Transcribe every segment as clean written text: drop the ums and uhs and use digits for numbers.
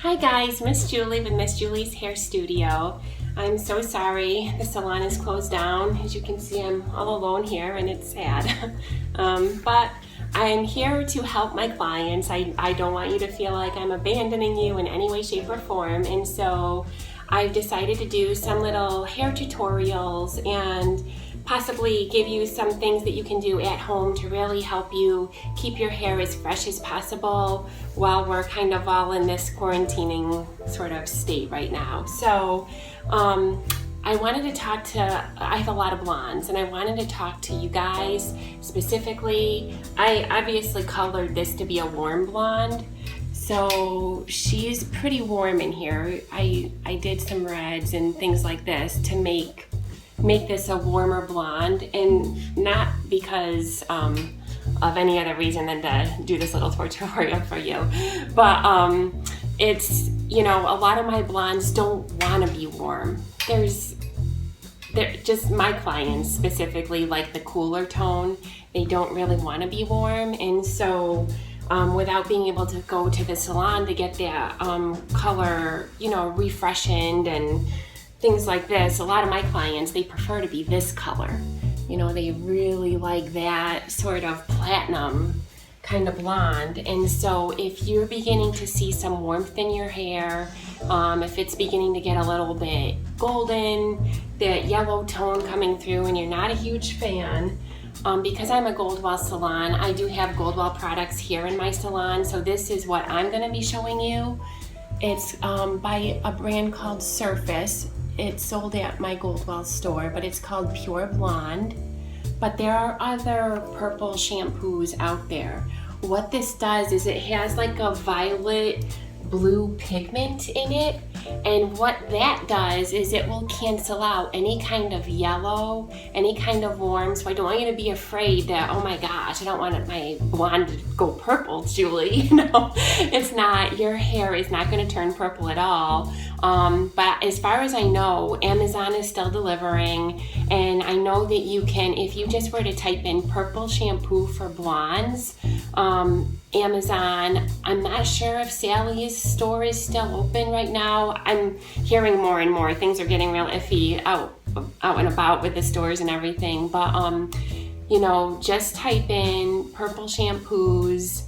Hi guys, Miss Julie with Miss Julie's Hair Studio. I'm so sorry the salon is closed down. As you can see, I'm all alone here and it's sad. But I'm here to help my clients. I don't want you to feel like I'm abandoning you in any way, shape, or form. And so I've decided to do some little hair tutorials and possibly give you some things that you can do at home to really help you keep your hair as fresh as possible while we're kind of all in this quarantining sort of state right now. So I wanted to I have a lot of blondes and I wanted to talk to you guys specifically. I obviously colored this to be a warm blonde. So she's pretty warm in here. I did some reds and things like this to make this a warmer blonde, and not because of any other reason than to do this little tutorial for you. But it's, you know, a lot of my blondes don't want to be warm. They're just my clients specifically like the cooler tone. They don't really want to be warm, and so without being able to go to the salon to get that color, you know, refreshened and things like this, a lot of my clients, they prefer to be this color. You know, they really like that sort of platinum kind of blonde. And so if you're beginning to see some warmth in your hair, if it's beginning to get a little bit golden, that yellow tone coming through, and you're not a huge fan, because I'm a Goldwell salon, I do have Goldwell products here in my salon. So this is what I'm going to be showing you. It's by a brand called Surface. It's sold at my Goldwell store, but it's called Pure Blonde. But there are other purple shampoos out there. What this does is it has like a violet blue pigment in it, and what that does is it will cancel out any kind of yellow, any kind of warm. So I don't want you to be afraid that, oh my gosh, I don't want my blonde to go purple, Julie. You know, it's not, your hair is not going to turn purple at all. But as far as I know, Amazon is still delivering, and I know that you can, if you just were to type in purple shampoo for blondes, Amazon, I'm not sure if Sally's store is still open right now. I'm hearing more and more things are getting real iffy out and about with the stores and everything. But you know, just type in purple shampoos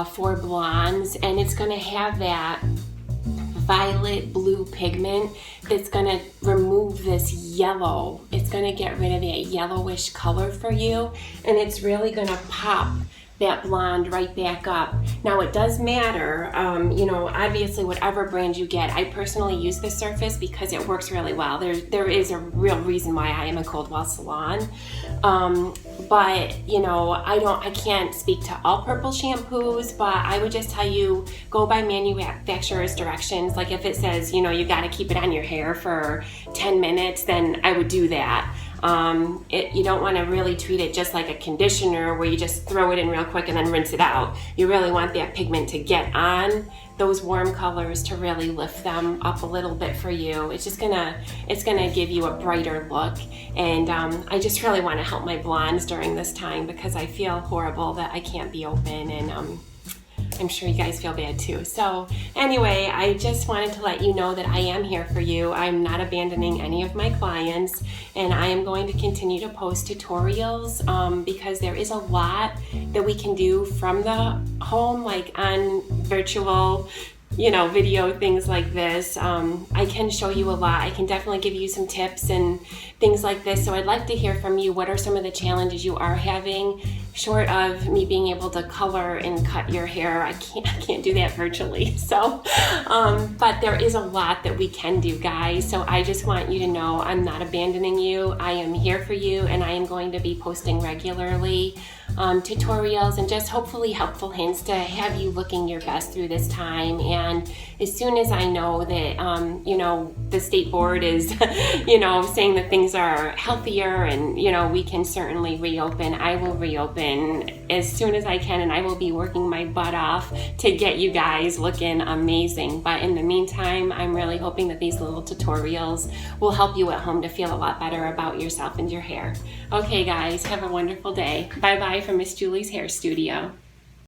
for blondes, and it's going to have that violet blue pigment that's going to remove this yellow. It's going to get rid of that yellowish color for you, and it's really going to pop that blonde right back up. Now it does matter, you know, obviously whatever brand you get. I personally use the Surface because it works really well. There is a real reason why I am a Goldwell salon. But you know, I can't speak to all purple shampoos, but I would just tell you, go by manufacturer's directions. Like if it says, you know, you got to keep it on your hair for 10 minutes, then I would do that. You don't want to really treat it just like a conditioner where you just throw it in real quick and then rinse it out. You really want that pigment to get on those warm colors to really lift them up a little bit for you. It's gonna give you a brighter look, and I just really want to help my blondes during this time because I feel horrible that I can't be open, and I'm sure you guys feel bad too. So anyway, I just wanted to let you know that I am here for you. I'm not abandoning any of my clients, and I am going to continue to post tutorials because there is a lot that we can do from the home, like on virtual, you know, video, things like this. I can show you a lot. I can definitely give you some tips and things like this. So I'd like to hear from you. What are some of the challenges you are having, short of me being able to color and cut your hair? I can't do that virtually. So, but there is a lot that we can do, guys. So I just want you to know I'm not abandoning you. I am here for you, and I am going to be posting regularly tutorials and just hopefully helpful hints to have you looking your best through this time. And as soon as I know that, you know, the state board is, you know, saying that things are healthier and, you know, we can certainly reopen, I will reopen as soon as I can, and I will be working my butt off to get you guys looking amazing. But in the meantime, I'm really hoping that these little tutorials will help you at home to feel a lot better about yourself and your hair. Okay guys, have a wonderful day. Bye bye from Miss Julie's Hair Studio.